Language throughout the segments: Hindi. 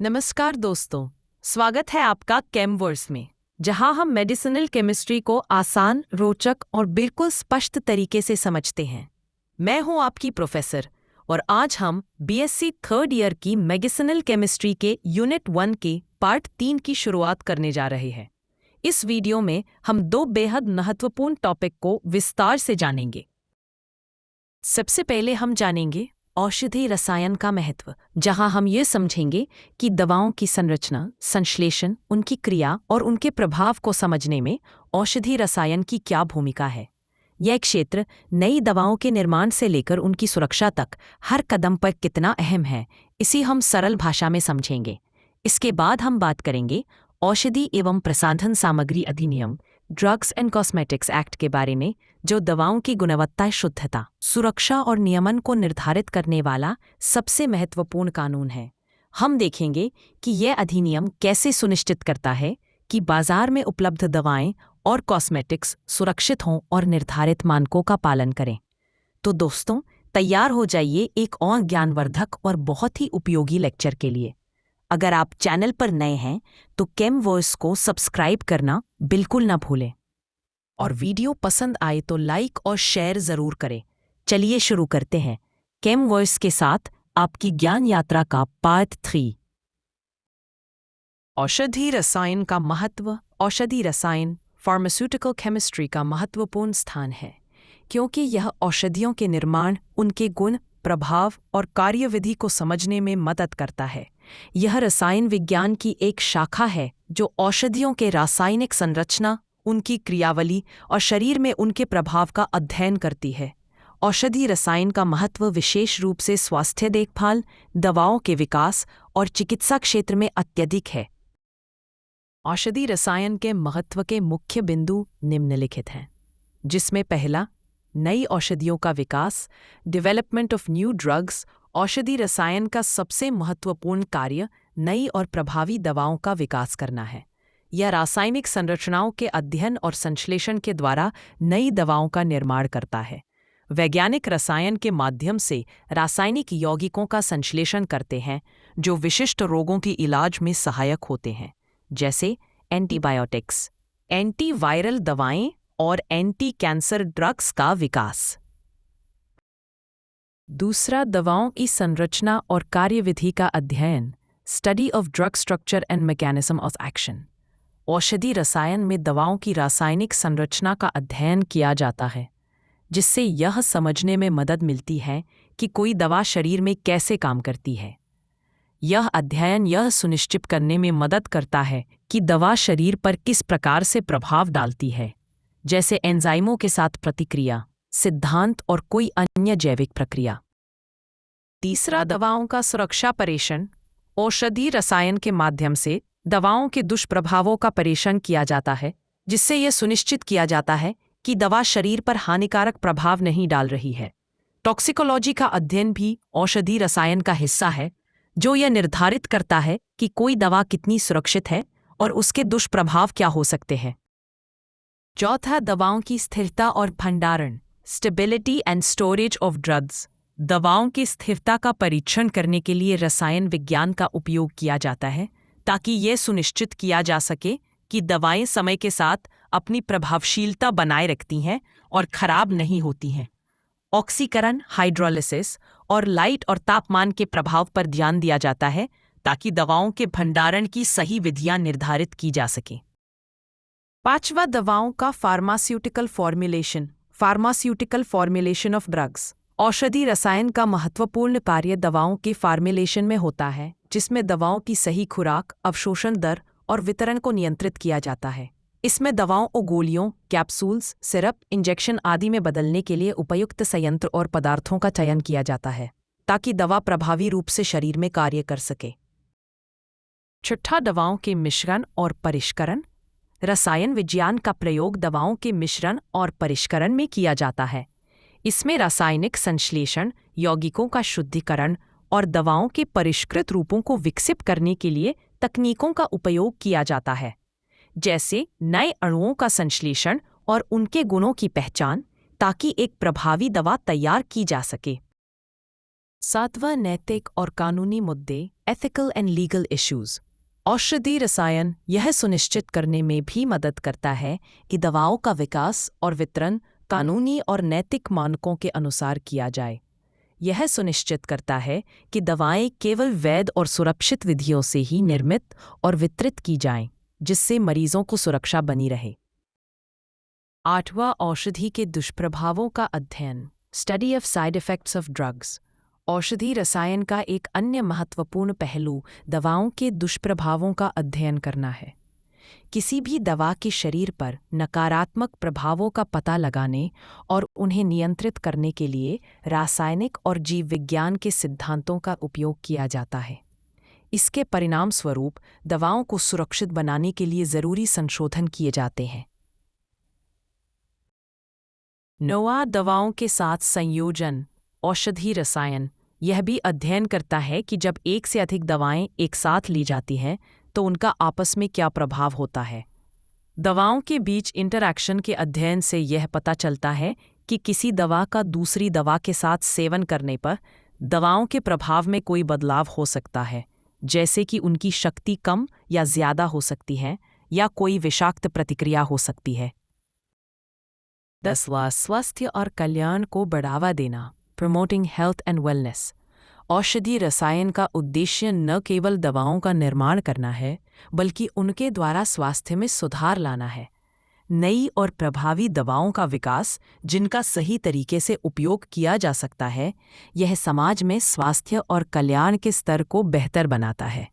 नमस्कार दोस्तों, स्वागत है आपका केमवर्स में, जहां हम मेडिसिनल केमिस्ट्री को आसान, रोचक और बिल्कुल स्पष्ट तरीके से समझते हैं। मैं हूं आपकी प्रोफेसर और आज हम बीएससी थर्ड ईयर की मेडिसिनल केमिस्ट्री के यूनिट 1 के पार्ट 3 की शुरुआत करने जा रहे हैं। इस वीडियो में हम दो बेहद महत्वपूर्ण टॉपिक को विस्तार से जानेंगे। सबसे पहले हम जानेंगे औषधि रसायन का महत्व, जहां हम ये समझेंगे कि दवाओं की संरचना, संश्लेषण, उनकी क्रिया और उनके प्रभाव को समझने में औषधि रसायन की क्या भूमिका है। यह क्षेत्र नई दवाओं के निर्माण से लेकर उनकी सुरक्षा तक हर कदम पर कितना अहम है, इसी हम सरल भाषा में समझेंगे। इसके बाद हम बात करेंगे औषधि एवं प्रसाधन सामग्री अधिनियम ड्रग्स एंड कॉस्मेटिक्स एक्ट के बारे में, जो दवाओं की गुणवत्ता, शुद्धता, सुरक्षा और नियमन को निर्धारित करने वाला सबसे महत्वपूर्ण कानून है। हम देखेंगे कि यह अधिनियम कैसे सुनिश्चित करता है कि बाजार में उपलब्ध दवाएं और कॉस्मेटिक्स सुरक्षित हों और निर्धारित मानकों का पालन करें। तो दोस्तों, तैयार हो जाइए एक और ज्ञानवर्धक और बहुत ही उपयोगी लेक्चर के लिए। अगर आप चैनल पर नए हैं तो केमवर्स को सब्सक्राइब करना बिल्कुल ना भूलें और वीडियो पसंद आए तो लाइक और शेयर जरूर करें। चलिए शुरू करते हैं केमवर्स के साथ आपकी ज्ञान यात्रा का पार्ट 3। औषधि रसायन का महत्व। औषधि रसायन फार्मास्यूटिकल केमिस्ट्री का महत्वपूर्ण स्थान है, क्योंकि यह औषधियों के निर्माण, उनके गुण, प्रभाव और कार्यविधि को समझने में मदद करता है। यह रसायन विज्ञान की एक शाखा है जो औषधियों के रासायनिक संरचना, उनकी क्रियावली और शरीर में उनके प्रभाव का अध्ययन करती है। औषधि रसायन का महत्व विशेष रूप से स्वास्थ्य देखभाल, दवाओं के विकास और चिकित्सा क्षेत्र में अत्यधिक है। औषधि रसायन के महत्व के मुख्य बिंदु निम्नलिखित हैं, जिसमें पहला, नई औषधियों का विकास, डेवलपमेंट ऑफ न्यू ड्रग्स। औषधि रसायन का सबसे महत्वपूर्ण कार्य नई और प्रभावी दवाओं का विकास करना है। यह रासायनिक संरचनाओं के अध्ययन और संश्लेषण के द्वारा नई दवाओं का निर्माण करता है। वैज्ञानिक रसायन के माध्यम से रासायनिक यौगिकों का संश्लेषण करते हैं जो विशिष्ट रोगों के इलाज में सहायक होते हैं, जैसे एंटीबायोटिक्स, एंटीवायरल दवाएं और एंटी कैंसर ड्रग्स का विकास। दूसरा, दवाओं की संरचना और कार्यविधि का अध्ययन, study of drug structure and mechanism of action. औषधि रसायन में दवाओं की रासायनिक संरचना का अध्ययन किया जाता है, जिससे यह समझने में मदद मिलती है कि कोई दवा शरीर में कैसे काम करती है। यह अध्ययन यह सुनिश्चित करने में मदद करता है कि दवा शरीर पर किस प्रकार से प्रभाव डालती है, जैसे एंजाइमों के साथ प्रतिक्रिया, सिद्धांत और कोई अन्य जैविक प्रक्रिया। तीसरा, दवाओं का सुरक्षा परीक्षण। औषधि रसायन के माध्यम से दवाओं के दुष्प्रभावों का परीक्षण किया जाता है, जिससे यह सुनिश्चित किया जाता है कि दवा शरीर पर हानिकारक प्रभाव नहीं डाल रही है। टॉक्सिकोलॉजी का अध्ययन भी औषधि रसायन का हिस्सा है, जो यह निर्धारित करता है कि कोई दवा कितनी सुरक्षित है और उसके दुष्प्रभाव क्या हो सकते हैं। चौथा, दवाओं की स्थिरता और भंडारण, stability and storage of drugs. दवाओं की स्थिरता का परीक्षण करने के लिए रसायन विज्ञान का उपयोग किया जाता है, ताकि यह सुनिश्चित किया जा सके कि दवाएं समय के साथ अपनी प्रभावशीलता बनाए रखती हैं और खराब नहीं होती हैं। ऑक्सीकरण, हाइड्रोलिसिस और लाइट और तापमान के प्रभाव पर ध्यान दिया जाता है, ताकि दवाओं के भंडारण की सही विधियां निर्धारित की जा सकें। पांचवा, दवाओं का pharmaceutical formulation, pharmaceutical formulation of drugs. औषधि रसायन का महत्वपूर्ण कार्य दवाओं के फॉर्मुलेशन में होता है, जिसमें दवाओं की सही खुराक, अवशोषण दर और वितरण को नियंत्रित किया जाता है। इसमें दवाओं को गोलियों, कैप्सूल्स, सिरप, इंजेक्शन आदि में बदलने के लिए उपयुक्त संयंत्र और पदार्थों का चयन किया जाता है, ताकि दवा प्रभावी रूप से शरीर में कार्य कर सके। छठा, दवाओं के मिश्रण और परिष्करण। रसायन विज्ञान का प्रयोग दवाओं के मिश्रण और परिष्करण में किया जाता है। इसमें रासायनिक संश्लेषण, यौगिकों का शुद्धिकरण और दवाओं के परिष्कृत रूपों को विकसित करने के लिए तकनीकों का उपयोग किया जाता है, जैसे नए अणुओं का संश्लेषण और उनके गुणों की पहचान, ताकि एक प्रभावी दवा तैयार की जा सके। सातवां, नैतिक और कानूनी मुद्दे, एथिकल एंड लीगल इश्यूज। औषधि रसायन यह सुनिश्चित करने में भी मदद करता है कि दवाओं का विकास और वितरण कानूनी और नैतिक मानकों के अनुसार किया जाए। यह सुनिश्चित करता है कि दवाएं केवल वैध और सुरक्षित विधियों से ही निर्मित और वितरित की जाएं, जिससे मरीजों को सुरक्षा बनी रहे। आठवां, औषधि के दुष्प्रभावों का अध्ययन, study of side effects of drugs. औषधि रसायन का एक अन्य महत्वपूर्ण पहलू दवाओं के दुष्प्रभावों का अध्ययन करना है। किसी भी दवा के शरीर पर नकारात्मक प्रभावों का पता लगाने और उन्हें नियंत्रित करने के लिए रासायनिक और जीव विज्ञान के सिद्धांतों का उपयोग किया जाता है। इसके परिणामस्वरूप दवाओं को सुरक्षित बनाने के लिए जरूरी संशोधन किए जाते हैं। नौवां, दवाओं के साथ संयोजन, औषधि रसायन यह भी अध्ययन करता है कि जब एक से अधिक दवाएं एक साथ ली जाती हैं तो उनका आपस में क्या प्रभाव होता है। दवाओं के बीच इंटरैक्शन के अध्ययन से यह पता चलता है कि किसी दवा का दूसरी दवा के साथ सेवन करने पर दवाओं के प्रभाव में कोई बदलाव हो सकता है, जैसे कि उनकी शक्ति कम या ज्यादा हो सकती है या कोई विषाक्त प्रतिक्रिया हो सकती है। 10वां, स्वास्थ्य और कल्याण को बढ़ावा देना, प्रमोटिंग हेल्थ एंड वेलनेस। औषधि रसायन का उद्देश्य न केवल दवाओं का निर्माण करना है, बल्कि उनके द्वारा स्वास्थ्य में सुधार लाना है। नई और प्रभावी दवाओं का विकास, जिनका सही तरीके से उपयोग किया जा सकता है, यह समाज में स्वास्थ्य और कल्याण के स्तर को बेहतर बनाता है।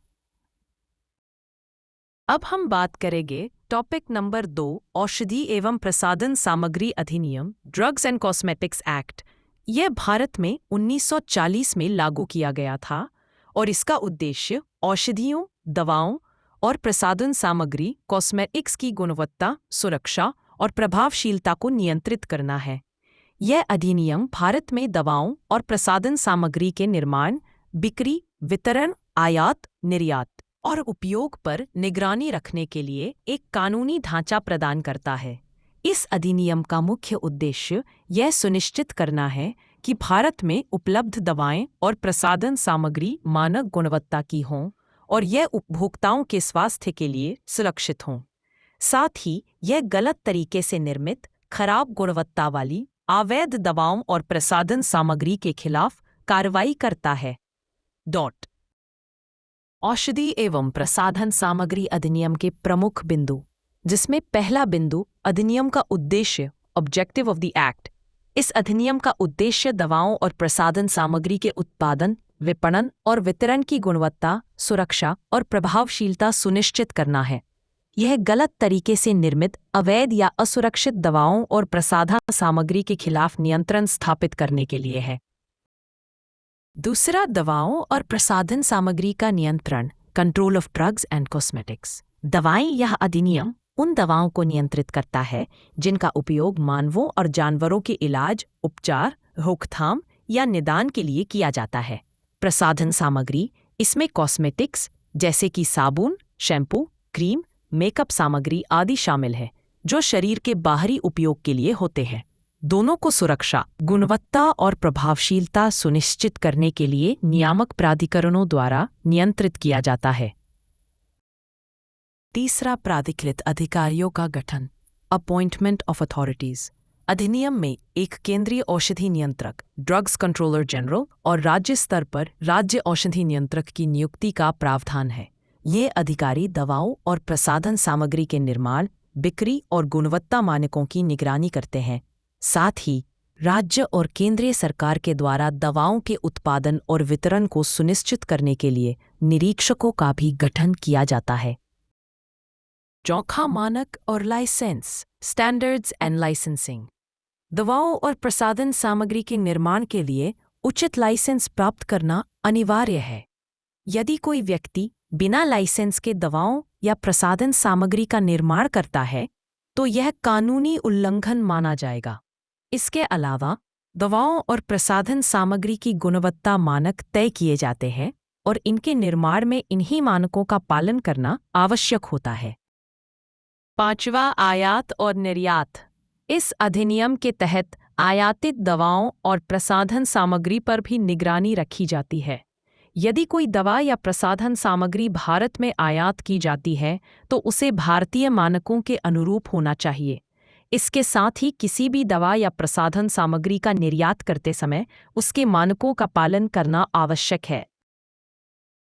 अब हम बात करेंगे टॉपिक नंबर 2, औषधि एवं प्रसाधन सामग्री अधिनियम, ड्रग्स एंड कॉस्मेटिक्स एक्ट। यह भारत में 1940 में लागू किया गया था और इसका उद्देश्य औषधियों, दवाओं और प्रसाधन सामग्री, कॉस्मेटिक्स की गुणवत्ता, सुरक्षा और प्रभावशीलता को नियंत्रित करना है। यह अधिनियम भारत में दवाओं और प्रसाधन सामग्री के निर्माण, बिक्री, वितरण, आयात, निर्यात और उपयोग पर निगरानी रखने के लिए एक कानूनी ढांचा प्रदान करता है। इस अधिनियम का मुख्य उद्देश्य यह सुनिश्चित करना है कि भारत में उपलब्ध दवाएं और प्रसाधन सामग्री मानक गुणवत्ता की हों और यह उपभोक्ताओं के स्वास्थ्य के लिए सुरक्षित हों। साथ ही यह गलत तरीके से निर्मित, खराब गुणवत्ता वाली, अवैध दवाओं और प्रसाधन सामग्री के खिलाफ कार्रवाई करता है। औषधि एवं प्रसाधन सामग्री अधिनियम के प्रमुख बिंदु, जिसमें पहला बिंदु अधिनियम का उद्देश्य, ऑब्जेक्टिव ऑफ द एक्ट। इस अधिनियम का उद्देश्य दवाओं और प्रसाधन सामग्री के उत्पादन, विपणन और वितरण की गुणवत्ता, सुरक्षा और प्रभावशीलता सुनिश्चित करना है। यह गलत तरीके से निर्मित, अवैध या असुरक्षित दवाओं और प्रसाधन सामग्री के खिलाफ नियंत्रण स्थापित करने के लिए है। दूसरा, दवाओं और प्रसाधन सामग्री का नियंत्रण, control of drugs and cosmetics. दवाएं, यह अधिनियम उन दवाओं को नियंत्रित करता है जिनका उपयोग मानवों और जानवरों के इलाज, उपचार, रोकथाम या निदान के लिए किया जाता है। प्रसाधन सामग्री, इसमें कॉस्मेटिक्स जैसे कि साबुन, शैम्पू, क्रीम, मेकअप सामग्री आदि शामिल है, जो शरीर के बाहरी उपयोग के लिए होते हैं। दोनों को सुरक्षा, गुणवत्ता और प्रभावशीलता सुनिश्चित करने के लिए नियामक प्राधिकरणों द्वारा नियंत्रित किया जाता है। तीसरा, प्राधिकृत अधिकारियों का गठन, अपॉइंटमेंट ऑफ अथॉरिटीज। अधिनियम में एक केंद्रीय औषधि नियंत्रक, ड्रग्स कंट्रोलर जनरल और राज्य स्तर पर राज्य औषधि नियंत्रक की नियुक्ति का प्रावधान है। ये अधिकारी दवाओं और प्रसाधन सामग्री के निर्माण, बिक्री और गुणवत्ता मानकों की निगरानी करते हैं। साथ ही राज्य और केंद्रीय सरकार के द्वारा दवाओं के उत्पादन और वितरण को सुनिश्चित करने के लिए निरीक्षकों का भी गठन किया जाता है। चौथा, मानक और लाइसेंस, स्टैंडर्ड्स एंड लाइसेंसिंग। दवाओं और प्रसाधन सामग्री के निर्माण के लिए उचित लाइसेंस प्राप्त करना अनिवार्य है। यदि कोई व्यक्ति बिना लाइसेंस के दवाओं या प्रसाधन सामग्री का निर्माण करता है तो यह कानूनी उल्लंघन माना जाएगा। इसके अलावा दवाओं और प्रसाधन सामग्री की गुणवत्ता मानक तय किए जाते हैं और इनके निर्माण में इन्हीं मानकों का पालन करना आवश्यक होता है। पांचवा, आयात और निर्यात। इस अधिनियम के तहत आयातित दवाओं और प्रसाधन सामग्री पर भी निगरानी रखी जाती है। यदि कोई दवा या प्रसाधन सामग्री भारत में आयात की जाती है तो उसे भारतीय मानकों के अनुरूप होना चाहिए। इसके साथ ही किसी भी दवा या प्रसाधन सामग्री का निर्यात करते समय उसके मानकों का पालन करना आवश्यक है।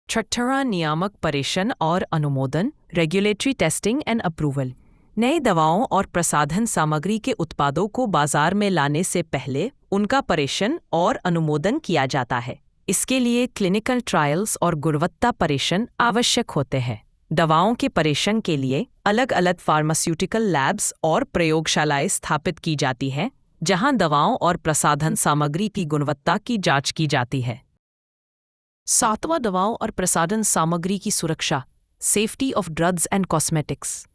6वां नियामक परीक्षण और अनुमोदन, रेगुलेटरी टेस्टिंग एंड अप्रूवल। नए दवाओं और प्रसाधन सामग्री के उत्पादों को बाजार में लाने से पहले उनका परीक्षण और अनुमोदन किया जाता है। इसके लिए क्लिनिकल ट्रायल्स और गुणवत्ता परीक्षण आवश्यक होते हैं। दवाओं के परीक्षण के लिए अलग अलग फार्मास्यूटिकल लैब्स और प्रयोगशालाएं स्थापित की जाती हैं, जहां दवाओं और प्रसाधन सामग्री की गुणवत्ता की जांच की जाती है। 7वां दवाओं और प्रसाधन सामग्री की सुरक्षा, safety of drugs and cosmetics.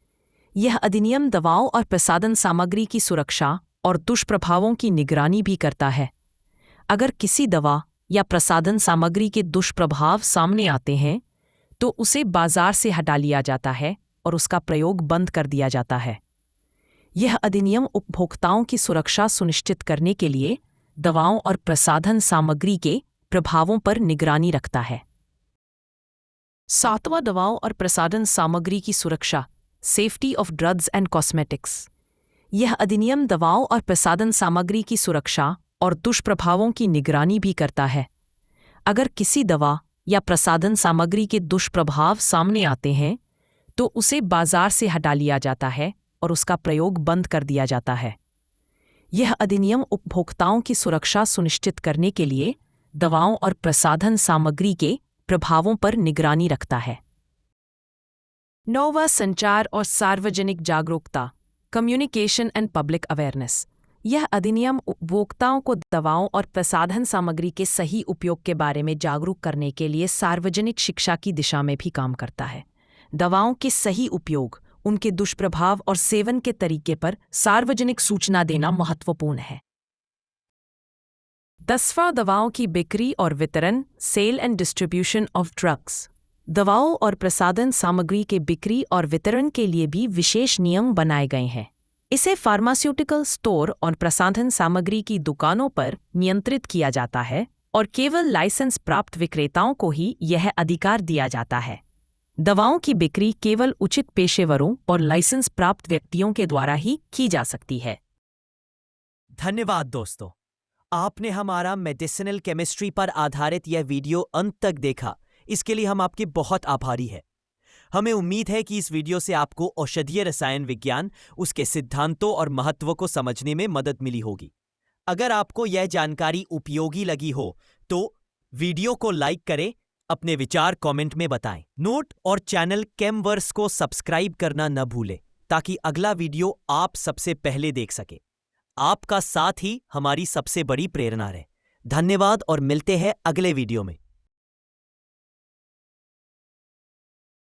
यह अधिनियम दवाओं और प्रसाधन सामग्री की सुरक्षा और दुष्प्रभावों की निगरानी भी करता है। अगर किसी दवा या प्रसाधन सामग्री के दुष्प्रभाव सामने आते हैं तो उसे बाजार से हटा लिया जाता है और उसका प्रयोग बंद कर दिया जाता है। यह अधिनियम उपभोक्ताओं की सुरक्षा सुनिश्चित करने के लिए दवाओं और प्रसाधन सामग्री के प्रभावों पर निगरानी रखता है। 7वां दवाओं और प्रसाधन सामग्री की सुरक्षा, safety of drugs and cosmetics. यह अधिनियम दवाओं और प्रसाधन सामग्री की सुरक्षा और दुष्प्रभावों की निगरानी भी करता है। अगर किसी दवा या प्रसाधन सामग्री के दुष्प्रभाव सामने आते हैं तो उसे बाजार से हटा लिया जाता है और उसका प्रयोग बंद कर दिया जाता है। यह अधिनियम उपभोक्ताओं की सुरक्षा सुनिश्चित करने के लिए दवाओं और प्रसाधन सामग्री के प्रभावों पर निगरानी रखता है। 9वां संचार और सार्वजनिक जागरूकता, कम्युनिकेशन एंड पब्लिक अवेयरनेस। यह अधिनियम उपभोक्ताओं को दवाओं और प्रसाधन सामग्री के सही उपयोग के बारे में जागरूक करने के लिए सार्वजनिक शिक्षा की दिशा में भी काम करता है। दवाओं के सही उपयोग, उनके दुष्प्रभाव और सेवन के तरीके पर सार्वजनिक सूचना देना महत्वपूर्ण है। 10वां दवाओं की बिक्री और वितरण, sale and distribution of drugs. दवाओं और प्रसाधन सामग्री के बिक्री और वितरण के लिए भी विशेष नियम बनाए गए हैं। इसे फार्मास्यूटिकल स्टोर और प्रसाधन सामग्री की दुकानों पर नियंत्रित किया जाता है और केवल लाइसेंस प्राप्त विक्रेताओं को ही यह अधिकार दिया जाता है। दवाओं की बिक्री केवल उचित पेशेवरों और लाइसेंस प्राप्त व्यक्तियों के द्वारा ही की जा सकती है। धन्यवाद दोस्तों, आपने हमारा मेडिसिनल केमिस्ट्री पर आधारित यह वीडियो अंत तक देखा। इसके लिए हम आपके बहुत आभारी हैं। हमें उम्मीद है कि इस वीडियो से आपको औषधीय रसायन विज्ञान, उसके सिद्धांतों और महत्व को समझने में मदद मिली होगी। अगर आपको यह जानकारी उपयोगी लगी हो तो वीडियो को लाइक करें, अपने विचार कमेंट में बताएं। नोट और चैनल केमवर्स को सब्सक्राइब करना न भूलें ताकि अगला वीडियो आप सबसे पहले देख सके। आपका साथ ही हमारी सबसे बड़ी प्रेरणा रहे। धन्यवाद और मिलते हैं अगले वीडियो में।